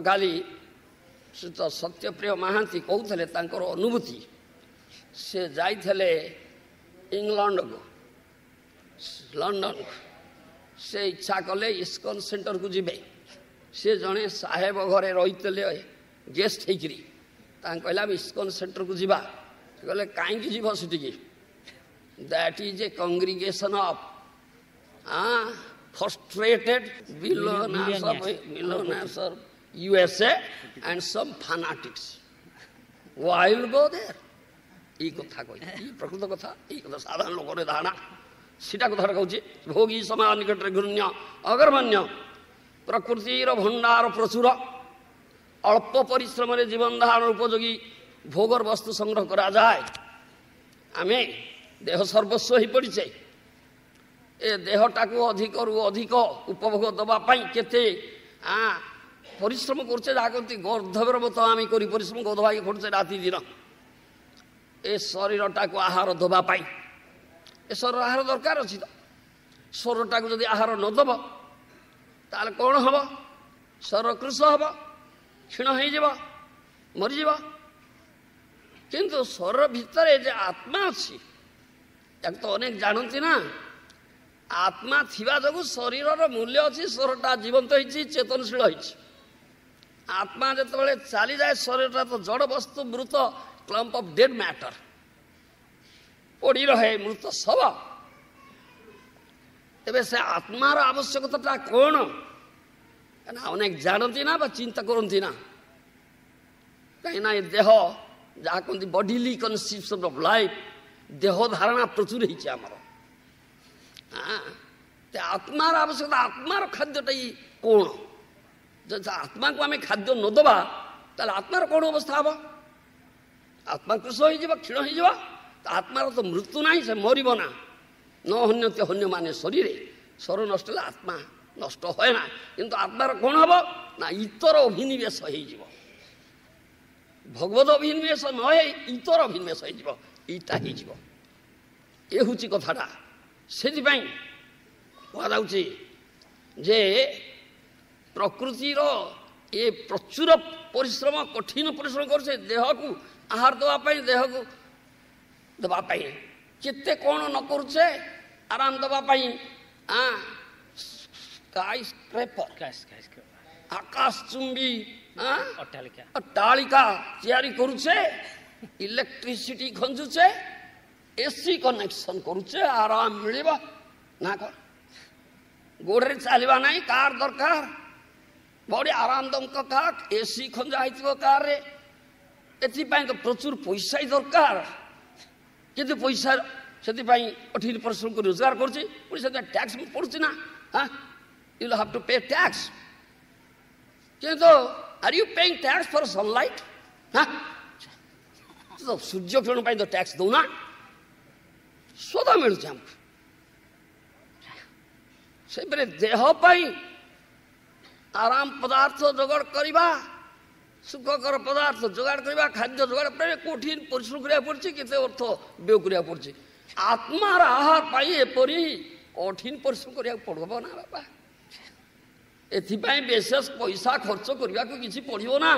ଗତକାଲି ଶ୍ରୀଯୁକ୍ତ ସତ୍ୟପ୍ରିୟ ମହାନ୍ତି କହୁଥିଲେ ତାଙ୍କର ଅନୁଭୂତି। ସେ ଯାଇଥିଲେ ଇଂଲଣ୍ଡକୁ, ଲଣ୍ଡନକୁ। ସେ ଇଚ୍ଛା କଲେ ଇସ୍କନ ସେଣ୍ଟରକୁ ଯିବେ। ସେ ଜଣେ ସାହେବ ଘରେ ରହିଥିଲେ ଗେଷ୍ଟ ହେଇକିରି। ତାଙ୍କୁ କହିଲେ ଆମେ ଇସ୍କନ ସେଣ୍ଟରକୁ ଯିବା। ସେ କହିଲେ କାହିଁକି ଯିବ ସେଠିକି? That is a congregation of frustrated billionaires of USA and some fanatics. Why will go there? এই কথা কই, এই প্রকৃত কথা, এই কথা সাধারণ লোকের ধারণা। সেটা কথাটা কହୁଛି ভোগী ସମାଜ ନିକଟରେ ଘୃଣ୍ୟ ଅଗର୍ମଣ୍ୟ ପ୍ରକୃତିର ଭଣ୍ଡାର ପ୍ରଚୁର ଅଳ୍ପ ପରିଶ୍ରମରେ ଜୀବନ ଧାରଣ ଉପଯୋଗୀ ଭୋଗର ବସ୍ତୁ ସଂଗ୍ରହ କରାଯାଏ। ଆମେ ଦେହ ସର୍ବସ୍ୱ ହୋଇପଡ଼ିଛେ। ଏ ଦେହଟାକୁ ଅଧିକରୁ ଅଧିକ ଉପଭୋଗ ଦେବା ପାଇଁ କେତେ ପରିଶ୍ରମ କରୁଛେ। ଯାହା କହନ୍ତି ଗର୍ଦ୍ଧବର ମତ ଆମେ କରି ପରିଶ୍ରମ ଗଧବାଇ କରୁଛେ ରାତି ଦିନ ଏ ଶରୀରଟାକୁ ଆହାର ଦେବା ପାଇଁ। ଏ ଶରୀର ଆହାର ଦରକାର ଅଛି ତ। ଶରୀରଟାକୁ ଯଦି ଆହାର ନ ଦେବ ତାହେଲେ କ'ଣ ହେବ? ଶରୀର କୃଶ ହେବ, କ୍ଷୀଣ ହେଇଯିବ, ମରିଯିବ। କିନ୍ତୁ ଶରୀର ଭିତରେ ଯେ ଆତ୍ମା ଅଛି ତାକୁ ତ ଅନେକ ଜାଣନ୍ତି ନା। ଆତ୍ମା ଥିବା ଯୋଗୁଁ ଶରୀରର ମୂଲ୍ୟ ଅଛି। ଶରୀରଟା ଜୀବନ୍ତ ହେଇଛି, ଚେତନଶୀଳ ହେଇଛି। ଆତ୍ମା ଯେତେବେଳେ ଚାଲିଯାଏ ଶରୀରଟା ତ ଜଡ଼ ବସ୍ତୁ, ମୃତ କ୍ଲମ୍ପ ଅଫ୍ ଡେଡ୍ ମ୍ୟାଟର, ପଡ଼ି ରହେ ମୃତ ଶବ। ତେବେ ସେ ଆତ୍ମାର ଆବଶ୍ୟକତାଟା କ'ଣ? ଅନେକ ଜାଣନ୍ତି ନା ବା ଚିନ୍ତା କରନ୍ତି ନା। କାହିଁକିନା ଏ ଦେହ ଯାହା କହନ୍ତି ବଡିଲି କନସିପ୍ସନ୍ ଅଫ୍ ଲାଇଫ୍, ଦେହ ଧାରଣା ପ୍ରଚୁର ହେଇଛି ଆମର। ଆତ୍ମାର ଆବଶ୍ୟକତା, ଆତ୍ମାର ଖାଦ୍ୟଟା କ'ଣ? ଯଦି ଆତ୍ମାକୁ ଆମେ ଖାଦ୍ୟ ନ ଦେବା ତାହେଲେ ଆତ୍ମାର କ'ଣ ଅବସ୍ଥା ହେବ? ଆତ୍ମା କୃଷ ହେଇଯିବ, କ୍ଷୀଣ ହେଇଯିବ। ଆତ୍ମାର ତ ମୃତ୍ୟୁ ନାହିଁ, ସେ ମରିବ ନା। ନ ହନ୍ୟତେ ହନ୍ୟମାନେ ଶରୀରେ, ଶରୀର ନଷ୍ଟ ହେଲେ ଆତ୍ମା ନଷ୍ଟ ହୁଏ ନା। କିନ୍ତୁ ଆତ୍ମାର କ'ଣ ହେବ ନା ଇତର ଅଭିନିବେଶ ହେଇଯିବ। ଭଗବତ ଅଭିନିବେଶ ନ ହେଇ ଇତର ଅଭିନିବେଶ ହେଇଯିବ। ଏଇଟା ହେଇଯିବ। ଏ ହେଉଛି କଥାଟା। ସେଥିପାଇଁ କୁହାଯାଉଛି ଯେ ପ୍ରକୃତିର ଏ ପ୍ରଚୁର ପରିଶ୍ରମ, କଠିନ ପରିଶ୍ରମ କରୁଛେ ଦେହକୁ ଆହାର ଦେବା ପାଇଁ, ଦେହକୁ ଦେବା ପାଇଁ କେତେ କ'ଣ ନ କରୁଛେ ଆରାମ ଦେବା ପାଇଁ। ଆକାଶ ଚୁମ୍ବୀ ଅଟ୍ଟାଳିକା ତିଆରି କରୁଛେ, ଇଲେକ୍ଟ୍ରିସିଟି ଖଞ୍ଜୁଛେ, ଏସି କନେକ୍ସନ କରୁଛେ, ଆରାମ ମିଳିବ ନା କ'ଣ? ଗୋଡ଼ରେ ଚାଲିବା ନାହିଁ, କାର୍ ଦରକାର, ବଡ଼ି ଆରାମଦାୟକ କାର୍, ଏସି ଖଞ୍ଜା ହେଇଥିବ କାର୍ରେ। ଏଥିପାଇଁ ତ ପ୍ରଚୁର ପଇସା ହିଁ ଦରକାର। କିନ୍ତୁ ପଇସା ସେଥିପାଇଁ କଠିନ ପରିଶ୍ରମ କରି ରୋଜଗାର କରୁଛି, ପୁଣି ସେଥିପାଇଁ ଟ୍ୟାକ୍ସ ପଡ଼ୁଛି ନା। You have to pay tax. କିନ୍ତୁ are you paying tax for sunlight? ସୂର୍ଯ୍ୟ କିରଣ ପାଇଁ ତ ଟ୍ୟାକ୍ସ ଦଉନା। ସ୍ୱଦ ମିଳୁଛି ଆମକୁ। ସେପରି ଦେହ ପାଇଁ ଆରାମ ପଦାର୍ଥ ଯୋଗାଡ଼ କରିବା, ସୁଖକର ପଦାର୍ଥ ଯୋଗାଡ଼ କରିବା, ଖାଦ୍ୟ ଯୋଗାଡ଼ କରିବା କଠିନ ପରିଶ୍ରମ କରିବାକୁ ପଡ଼ୁଛି, କେତେ ଅର୍ଥ ବ୍ୟୟ କରିବାକୁ ପଡ଼ୁଛି। ଆତ୍ମାର ଆହାର ପାଇଁ ଏପରି କଠିନ ପରିଶ୍ରମ କରିବାକୁ ପଡ଼ିବ ନା ବାପା। ଏଥିପାଇଁ ବିଶେଷ ପଇସା ଖର୍ଚ୍ଚ କରିବାକୁ କିଛି ପଡ଼ିବ ନା।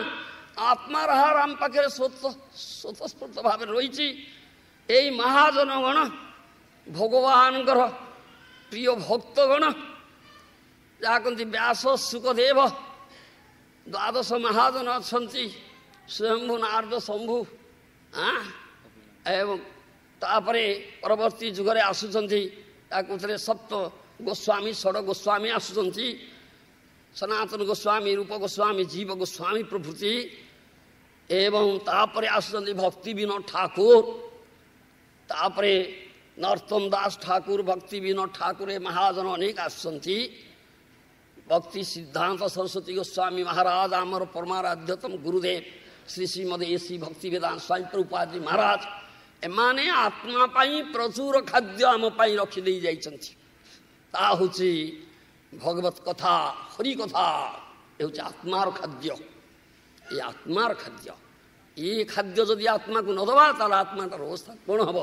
ଆତ୍ମାର ଆହାର ଆମ ପାଖରେ ସ୍ୱତଃସ୍ଫୂର୍ତ୍ତ ଭାବରେ ରହିଛି। ଏଇ ମହାଜନଗଣ, ଭଗବାନଙ୍କର ପ୍ରିୟ ଭକ୍ତଗଣ, ଯାହା କହନ୍ତି ବ୍ୟାସ, ଶୁକଦେବ, ଦ୍ୱାଦଶ ମହାଜନ ଅଛନ୍ତି, ସ୍ୱୟମ୍ଭୁ, ନାରଦ, ଶମ୍ଭୁ, ଏବଂ ତାପରେ ପରବର୍ତ୍ତୀ ଯୁଗରେ ଆସୁଛନ୍ତି ତାକୁ ସପ୍ତ ଗୋସ୍ୱାମୀ, ଷଡ଼ ଗୋସ୍ୱାମୀ ଆସୁଛନ୍ତି, ସନାତନ ଗୋସ୍ୱାମୀ, ରୂପ ଗୋସ୍ୱାମୀ, ଜୀବ ଗୋସ୍ୱାମୀ ପ୍ରଭୃତି। ଏବଂ ତାପରେ ଆସୁଛନ୍ତି ଭକ୍ତି ବିନୋଦ ଠାକୁର, ତାପରେ ନରୋତ୍ତମ ଦାସ ଠାକୁର, ଭକ୍ତି ବିନୋଦ ଠାକୁର, ଏ ମହାଜନ ଅନେକ ଆସୁଛନ୍ତି। ଭକ୍ତି ସିଦ୍ଧାନ୍ତ ସରସ୍ୱତୀ ଗୋସ୍ୱାମୀ ମହାରାଜ, ଆମର ପରମାରାଧ୍ୟତମ ଗୁରୁଦେବ ଶ୍ରୀ ଶ୍ରୀମଦ ଏସି ଭକ୍ତି ବେଦାନ୍ତ ସ୍ୱାମୀ ପ୍ରଭୁପାଦ ମହାରାଜ, ଏମାନେ ଆତ୍ମା ପାଇଁ ପ୍ରଚୁର ଖାଦ୍ୟ ଆମ ପାଇଁ ରଖିଦେଇ ଯାଇଛନ୍ତି। ତାହା ହେଉଛି ଭଗବତ କଥା, ହରି କଥା। ଏ ହେଉଛି ଆତ୍ମାର ଖାଦ୍ୟ। ଏ ଆତ୍ମାର ଖାଦ୍ୟ, ଏ ଖାଦ୍ୟ ଯଦି ଆତ୍ମାକୁ ନ ଦେବା ତାହେଲେ ଆତ୍ମାଟାର ଅବସ୍ଥା କ'ଣ ହେବ?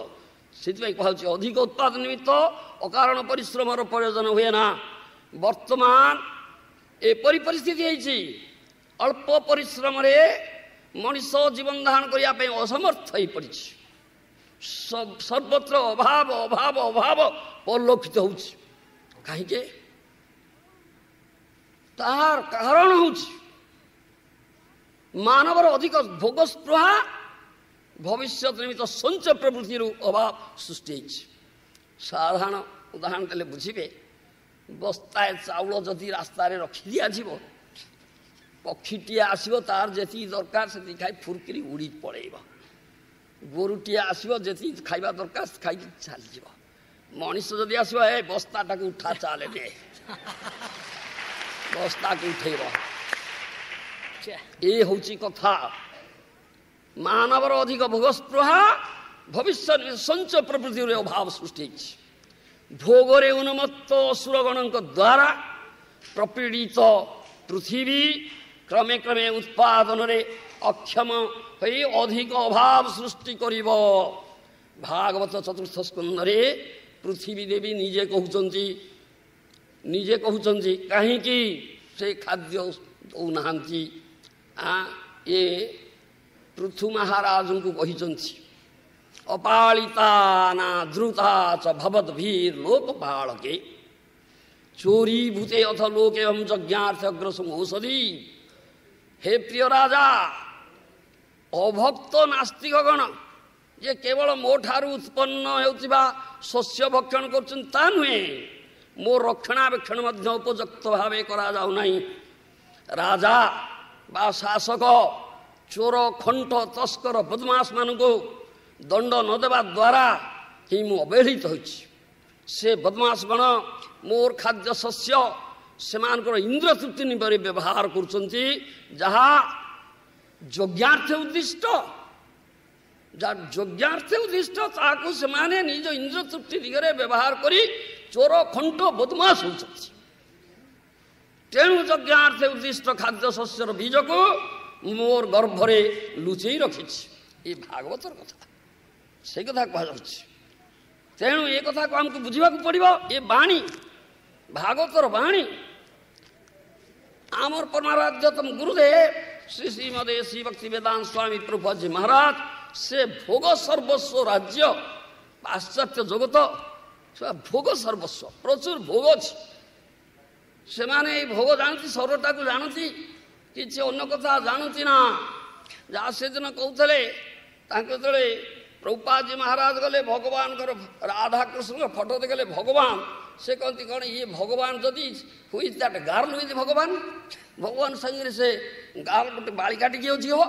ସେଥିପାଇଁ କୁହାଯାଉଛି ଅଧିକ ଉତ୍ପାଦନ ନିମିତ୍ତ ଅକାରଣ ପରିଶ୍ରମର ପ୍ରୟୋଜନ ହୁଏ ନା। ବର୍ତ୍ତମାନ ଏପରି ପରିସ୍ଥିତି ହେଇଛି, ଅଳ୍ପ ପରିଶ୍ରମରେ ମଣିଷ ଜୀବନ ଧାରଣ କରିବା ପାଇଁ ଅସମର୍ଥ ହୋଇପଡ଼ିଛି। ସର୍ବତ୍ର ଅଭାବ ଅଭାବ ଅଭାବ ପରିଲକ୍ଷିତ ହେଉଛି। କାହିଁକି? ତାହାର କାରଣ ହେଉଛି ମାନବର ଅଧିକ ଭୋଗ ସ୍ପୃହା, ଭବିଷ୍ୟତ ନିମିତ୍ତ ସଞ୍ଚୟ ପ୍ରବୃତ୍ତିରୁ ଅଭାବ ସୃଷ୍ଟି ହୋଇଛି। ସାଧାରଣ ଉଦାହରଣ ଦେଲେ ବୁଝିବେ, ବସ୍ତାଏ ଚାଉଳ ଯଦି ରାସ୍ତାରେ ରଖି ଦିଆଯିବ, ପକ୍ଷୀଟିଏ ଆସିବ, ତାର ଯେତିକି ଦରକାର ସେତିକି ଖାଇ ଫୁର୍କିରି ଉଡ଼ି ପଳେଇବ। ଗୋରୁଟିଏ ଆସିବ, ଯେତିକି ଖାଇବା ଦରକାର ଖାଇକି ଚାଲିଯିବ। ମଣିଷ ଯଦି ଆସିବ, ଏ ବସ୍ତାଟାକୁ ଉଠା, ଚାଲେ ନେ, ବସ୍ତାକୁ ଉଠେଇବ। ଏ ହେଉଛି କଥା। ମାନବର ଅଧିକ ଭୋଗ ସ୍ପୃହା, ଭବିଷ୍ୟତ ସଞ୍ଚୟ ପ୍ରବୃତ୍ତିରେ ଅଭାବ ସୃଷ୍ଟି ହୋଇଛି। ଭୋଗରେ ଉନ୍ମତ୍ତ ଅସୁରଗଣଙ୍କ ଦ୍ୱାରା ପ୍ରପୀଡ଼ିତ ପୃଥିବୀ କ୍ରମେ କ୍ରମେ ଉତ୍ପାଦନରେ ଅକ୍ଷମ ହୋଇ ଅଧିକ ଅଭାବ ସୃଷ୍ଟି କରିବ। ଭାଗବତ ଚତୁର୍ଥ ସ୍କନ୍ଧରେ ପୃଥିବୀ ଦେବୀ ନିଜେ କହୁଛନ୍ତି କାହିଁକି ସେ ଖାଦ୍ୟ ଦେଉନାହାନ୍ତି। ଏ ପୃଥୁ ମହାରାଜଙ୍କୁ କହିଛନ୍ତି, ଅପାଳିତା ନା ଧୃତା ଚ ଭବଦ ଭୀର ଲୋକ ବାଳକେ ଚୋରି ଭୂତେ ଅଥ ଲୋକେ ହମ୍ ଯଜ୍ଞାର୍ଥ ଅଗ୍ରସମ ଔଷଧି। ହେ ପ୍ରିୟ ରାଜା, ଅଭକ୍ତ ନାସ୍ତିକଗଣ ଯେ କେବଳ ମୋ ଠାରୁ ଉତ୍ପନ୍ନ ହେଉଥିବା ଶସ୍ୟ ଭକ୍ଷଣ କରୁଛନ୍ତି ତା ନୁହେଁ, ମୋ ରକ୍ଷଣାବେକ୍ଷଣ ମଧ୍ୟ ଉପଯୁକ୍ତ ଭାବେ କରାଯାଉନାହିଁ। ରାଜା ବା ଶାସକ ଚୋର, ଖଣ୍ଟ, ତସ୍କର, ବଦମାସମାନଙ୍କୁ ଦଣ୍ଡ ନ ଦେବା ଦ୍ୱାରା ହିଁ ମୁଁ ଅବହେଳିତ ହୋଇଛି। ସେ ବଦମାସଗଣ ମୋର ଖାଦ୍ୟ ଶସ୍ୟ ସେମାନଙ୍କର ଇନ୍ଦ୍ର ତୃପ୍ତି ନିମନ୍ତେ ବ୍ୟବହାର କରୁଛନ୍ତି, ଯାହା ଯଜ୍ଞାର୍ଥେ ଉଦ୍ଦିଷ୍ଟ। ଯାହା ଯଜ୍ଞାର୍ଥେ ଉଦ୍ଦିଷ୍ଟ ତାହାକୁ ସେମାନେ ନିଜ ଇନ୍ଦ୍ର ତୃପ୍ତି ଦିଗରେ ବ୍ୟବହାର କରି ଚୋର, ଖଣ୍ଟ, ବଦମାସ ହେଉଛନ୍ତି। ତେଣୁ ଯଜ୍ଞାର୍ଥେ ଉଦ୍ଦିଷ୍ଟ ଖାଦ୍ୟ ଶସ୍ୟର ବୀଜକୁ ମୋର ଗର୍ଭରେ ଲୁଚେଇ ରଖିଛି। ଏ ଭାଗବତର କଥା, ସେଇ କଥା କୁହାଯାଉଛି। ତେଣୁ ଏ କଥାକୁ ଆମକୁ ବୁଝିବାକୁ ପଡ଼ିବ। ଏ ବାଣୀ, ଭାଗବତର ବାଣୀ, ଆମର ପରମାରାଧ୍ୟତମ ଗୁରୁଦେବ ଶ୍ରୀ ଶ୍ରୀମଦେ ଶ୍ରୀ ଭକ୍ତି ବେଦାନ୍ତ ସ୍ୱାମୀ ପ୍ରଭୁଜୀ ମହାରାଜ, ସେ ଭୋଗ ସର୍ବସ୍ୱ ରାଜ୍ୟ, ପାଶ୍ଚାତ୍ୟ ଜଗତ ଭୋଗ ସର୍ବସ୍ୱ, ପ୍ରଚୁର ଭୋଗ ଅଛି। ସେମାନେ ଏଇ ଭୋଗ ଜାଣନ୍ତି, ସର୍ବଟାକୁ ଜାଣନ୍ତି, କିଛି ଅନ୍ୟ କଥା ଜାଣନ୍ତି ନା। ଯାହା ସେଦିନ କହୁଥିଲେ, ତାଙ୍କ ଯେତେବେଳେ ପ୍ରଭୁପାଦଜୀ ମହାରାଜ ଗଲେ ଭଗବାନଙ୍କର ରାଧାକୃଷ୍ଣଙ୍କ ଫଟୋ ଦେଖିଲେ ଭଗବାନ, ସେ କହନ୍ତି କ'ଣ ଇଏ ଭଗବାନ ଯଦି ହୁଇ ଦ୍ୟାଟ୍ ଗାର୍ଲ ହୁଇଜ୍ ଭଗବାନ, ଭଗବାନ ସାଙ୍ଗରେ ସେ ଗାର୍ଲ ଗୋଟେ ବାଳିକା ଟିକେ ଅଛି ହବ।